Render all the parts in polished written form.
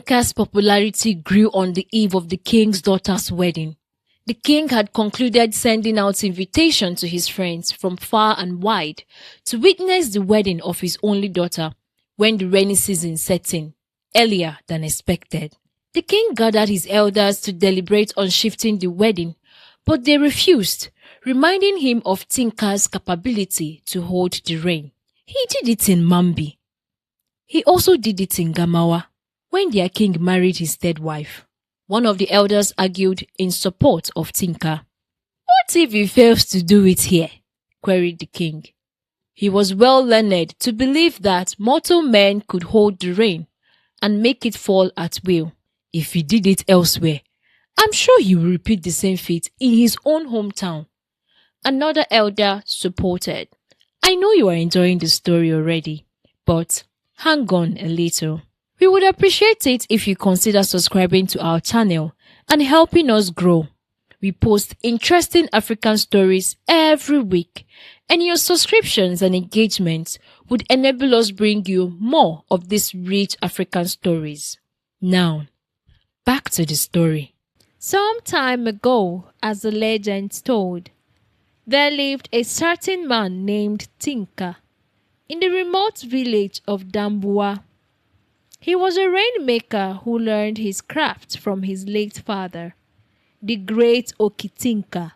Tinka's popularity grew on the eve of the king's daughter's wedding. The king had concluded sending out invitations to his friends from far and wide to witness the wedding of his only daughter when the rainy season set in, earlier than expected. The king gathered his elders to deliberate on shifting the wedding, but they refused, reminding him of Tinka's capability to hold the rain. He did it in Mambi. He also did it in Gamawa, when their king married his third wife. One of the elders argued in support of Tinka. "What if he fails to do it here?" queried the king. He was well learned to believe that mortal men could hold the rain and make it fall at will. If he did it elsewhere, I'm sure he will repeat the same feat in his own hometown. Another elder supported. I know you are enjoying the story already, but hang on a little. We would appreciate it if you consider subscribing to our channel and helping us grow. We post interesting African stories every week, and your subscriptions and engagements would enable us bring you more of these rich African stories. Now, back to the story. Some time ago, as the legend told, there lived a certain man named Tinka in the remote village of Damboa. He was a rainmaker who learned his craft from his late father, the great Okitinka.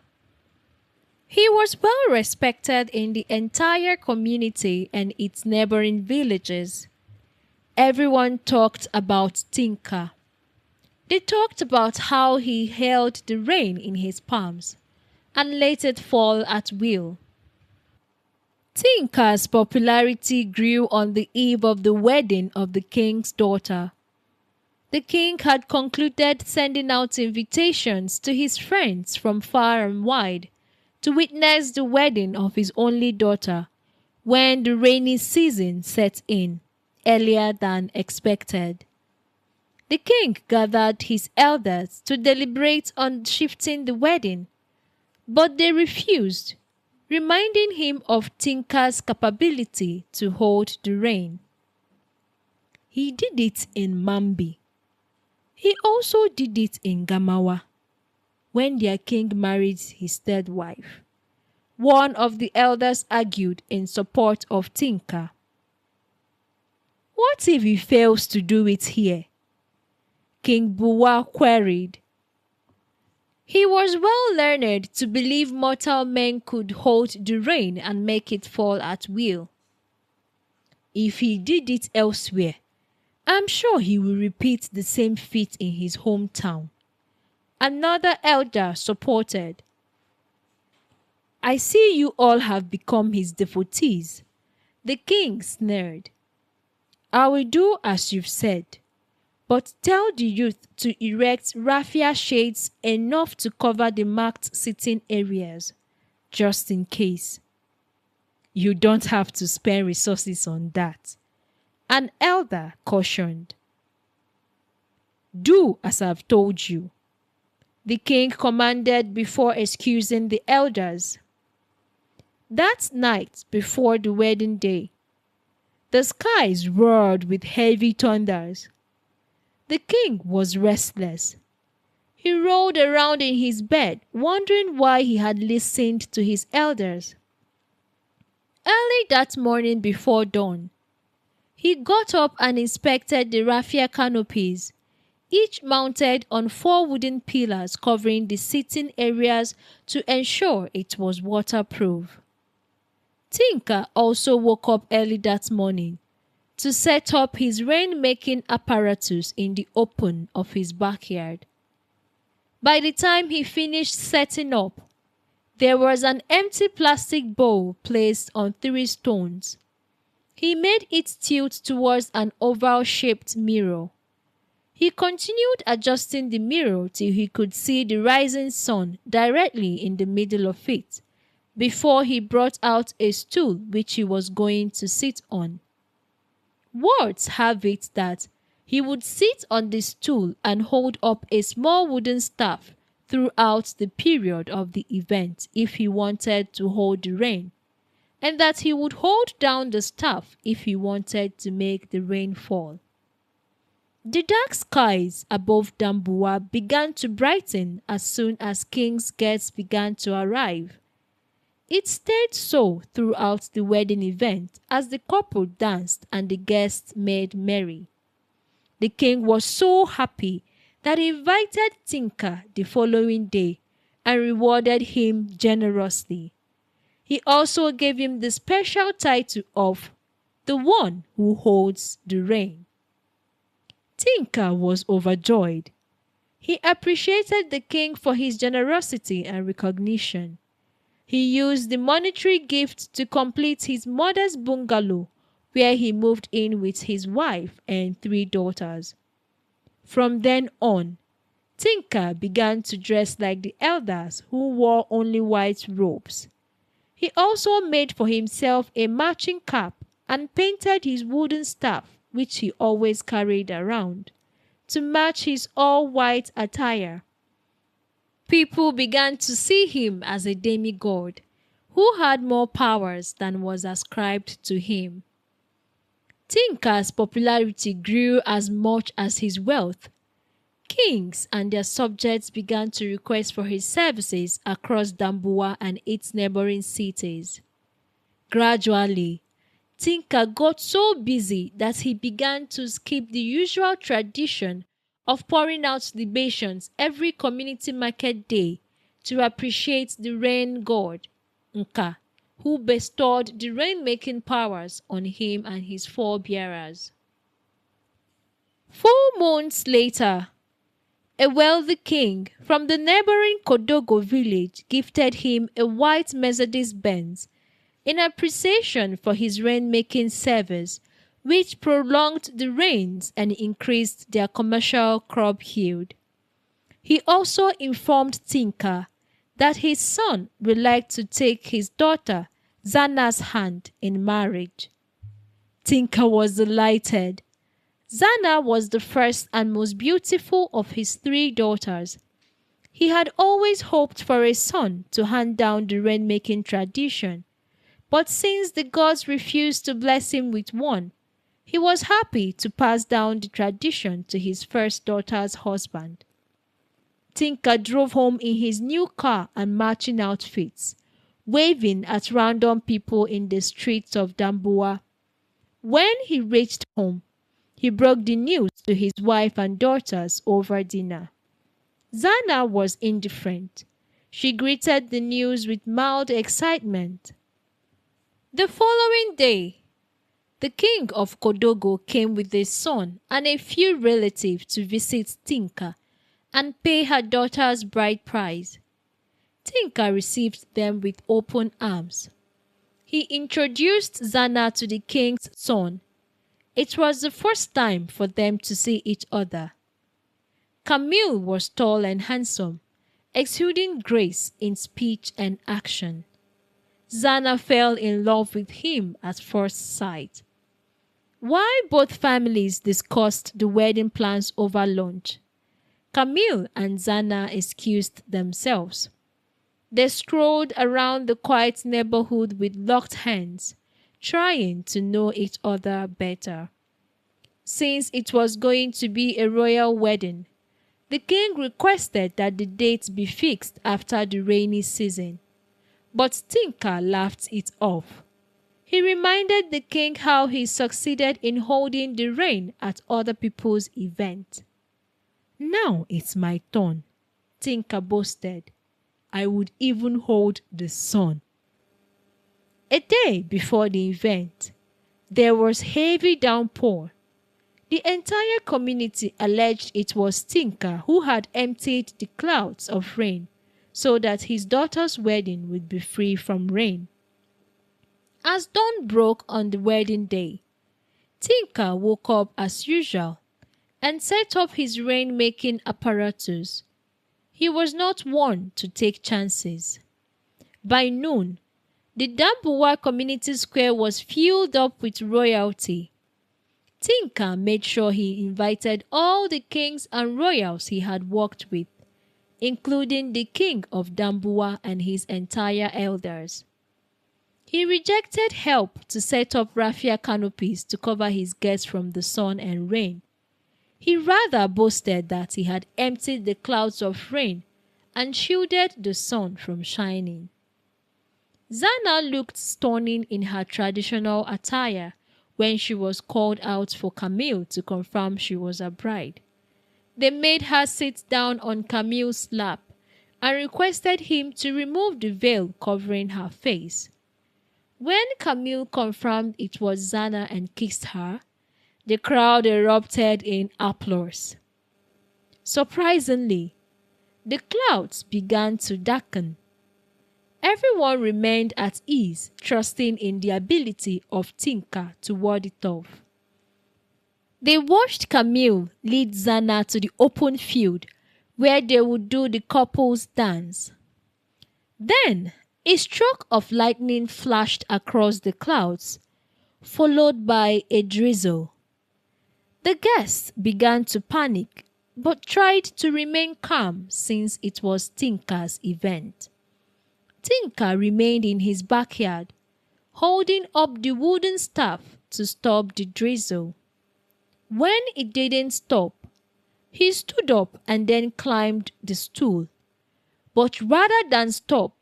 He was well respected in the entire community and its neighboring villages. Everyone talked about Tinka. They talked about how he held the rain in his palms and let it fall at will. Tinka's popularity grew on the eve of the wedding of the king's daughter. The king had concluded sending out invitations to his friends from far and wide to witness the wedding of his only daughter when the rainy season set in, earlier than expected. The king gathered his elders to deliberate on shifting the wedding, but they refused, reminding him of Tinka's capability to hold the rain. He did it in Mambi. He also did it in Gamawa, when their king married his third wife. One of the elders argued in support of Tinka. What if he fails to do it here? King Buwa queried. He was well learned to believe mortal men could hold the rain and make it fall at will. If he did it elsewhere, I'm sure he will repeat the same feat in his hometown. Another elder supported. I see you all have become his devotees. The king sneered. I will do as you've said. But tell the youth to erect raffia shades enough to cover the marked sitting areas, just in case. You don't have to spend resources on that, an elder cautioned. Do as I've told you, the king commanded before excusing the elders. That night before the wedding day, the skies roared with heavy thunders. The king was restless. He rolled around in his bed, wondering why he had listened to his elders. Early that morning before dawn, he got up and inspected the raffia canopies, each mounted on 4 wooden pillars covering the sitting areas to ensure it was waterproof. Tinka also woke up early that morning to set up his rain-making apparatus in the open of his backyard. By the time he finished setting up, there was an empty plastic bowl placed on 3 stones. He made it tilt towards an oval-shaped mirror. He continued adjusting the mirror till he could see the rising sun directly in the middle of it, before he brought out a stool which he was going to sit on. Words have it that he would sit on the stool and hold up a small wooden staff throughout the period of the event if he wanted to hold the rain, and that he would hold down the staff if he wanted to make the rain fall. The dark skies above Dambuwa began to brighten as soon as King's guests began to arrive. It stayed so throughout the wedding event as the couple danced and the guests made merry. The king was so happy that he invited Tinka the following day and rewarded him generously. He also gave him the special title of the one who holds the rain. Tinka was overjoyed. He appreciated the king for his generosity and recognition. He used the monetary gift to complete his mother's bungalow, where he moved in with his wife and 3 daughters. From then on, Tinka began to dress like the elders who wore only white robes. He also made for himself a matching cap and painted his wooden staff, which he always carried around, to match his all-white attire. People began to see him as a demigod who had more powers than was ascribed to him. Tinka's popularity grew as much as his wealth. Kings and their subjects began to request for his services across Dambuwa and its neighboring cities. Gradually, Tinka got so busy that he began to skip the usual tradition of pouring out libations every community market day to appreciate the rain god, Nka, who bestowed the rain-making powers on him and his forebearers. 4 months later, a wealthy king from the neighboring Kodogo village gifted him a white Mercedes-Benz in appreciation for his rain-making service, which prolonged the rains and increased their commercial crop yield. He also informed Tinka that his son would like to take his daughter Zana's hand in marriage. Tinka was delighted. Zana was the first and most beautiful of his 3 daughters. He had always hoped for a son to hand down the rain-making tradition, but since the gods refused to bless him with one, he was happy to pass down the tradition to his first daughter's husband. Tinka drove home in his new car and matching outfits, waving at random people in the streets of Dambuwa. When he reached home, he broke the news to his wife and daughters over dinner. Zana was indifferent. She greeted the news with mild excitement. The following day, the king of Kodogo came with his son and a few relatives to visit Tinka and pay her daughter's bride price. Tinka received them with open arms. He introduced Zana to the king's son. It was the first time for them to see each other. Camille was tall and handsome, exuding grace in speech and action. Zana fell in love with him at first sight. While both families discussed the wedding plans over lunch, Camille and Zana excused themselves. They strolled around the quiet neighborhood with locked hands, trying to know each other better. Since it was going to be a royal wedding, the king requested that the date be fixed after the rainy season, but Tinka laughed it off. He reminded the king how he succeeded in holding the rain at other people's events. "Now it's my turn," Tinka boasted. "I would even hold the sun." A day before the event, there was heavy downpour. The entire community alleged it was Tinka who had emptied the clouds of rain so that his daughter's wedding would be free from rain. As dawn broke on the wedding day, Tinka woke up as usual and set up his rain-making apparatus. He was not one to take chances. By noon, the Dambuwa community square was filled up with royalty. Tinka made sure he invited all the kings and royals he had worked with, including the king of Dambuwa and his entire elders. He rejected help to set up raffia canopies to cover his guests from the sun and rain. He rather boasted that he had emptied the clouds of rain and shielded the sun from shining. Zana looked stunning in her traditional attire when she was called out for Camille to confirm she was a bride. They made her sit down on Camille's lap and requested him to remove the veil covering her face. When Camille confirmed it was Zana and kissed her, the crowd erupted in applause. Surprisingly, the clouds began to darken. Everyone remained at ease, trusting in the ability of TINKA to ward it off. They watched Camille lead Zana to the open field where they would do the couple's dance. Then, a stroke of lightning flashed across the clouds, followed by a drizzle. The guests began to panic, but tried to remain calm since it was TINKA's event. TINKA remained in his backyard, holding up the wooden staff to stop the drizzle. When it didn't stop, he stood up and then climbed the stool. But rather than stop,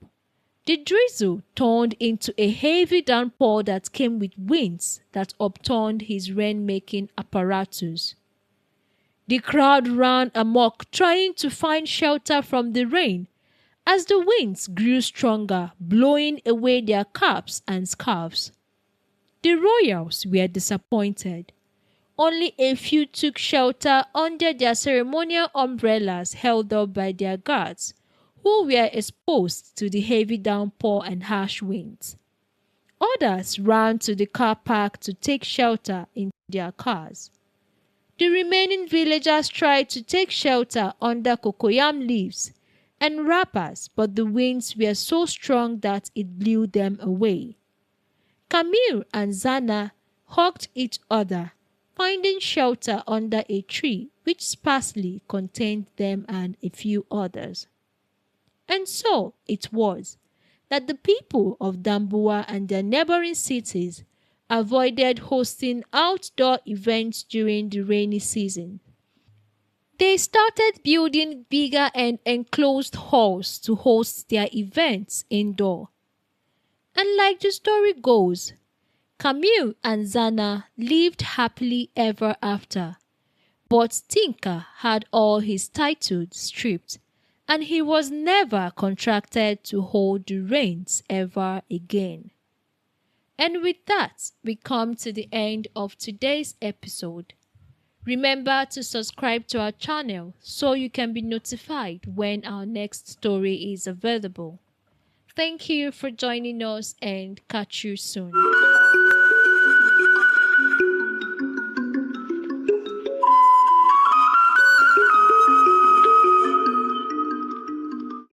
the drizzle turned into a heavy downpour that came with winds that upturned his rain-making apparatus. The crowd ran amok trying to find shelter from the rain as the winds grew stronger, blowing away their caps and scarves. The royals were disappointed. Only a few took shelter under their ceremonial umbrellas held up by their guards, who were exposed to the heavy downpour and harsh winds. Others ran to the car park to take shelter in their cars. The remaining villagers tried to take shelter under cocoyam leaves and wrappers, but the winds were so strong that it blew them away. Camille and Zana hugged each other, finding shelter under a tree which sparsely contained them and a few others. And so it was that the people of Dambuwa and their neighboring cities avoided hosting outdoor events during the rainy season. They started building bigger and enclosed halls to host their events indoor. And like the story goes, Camille and Zana lived happily ever after, but TINKA had all his titles stripped, and he was never contracted to hold the reins ever again. And with that, we come to the end of today's episode. Remember to subscribe to our channel so you can be notified when our next story is available. Thank you for joining us and catch you soon.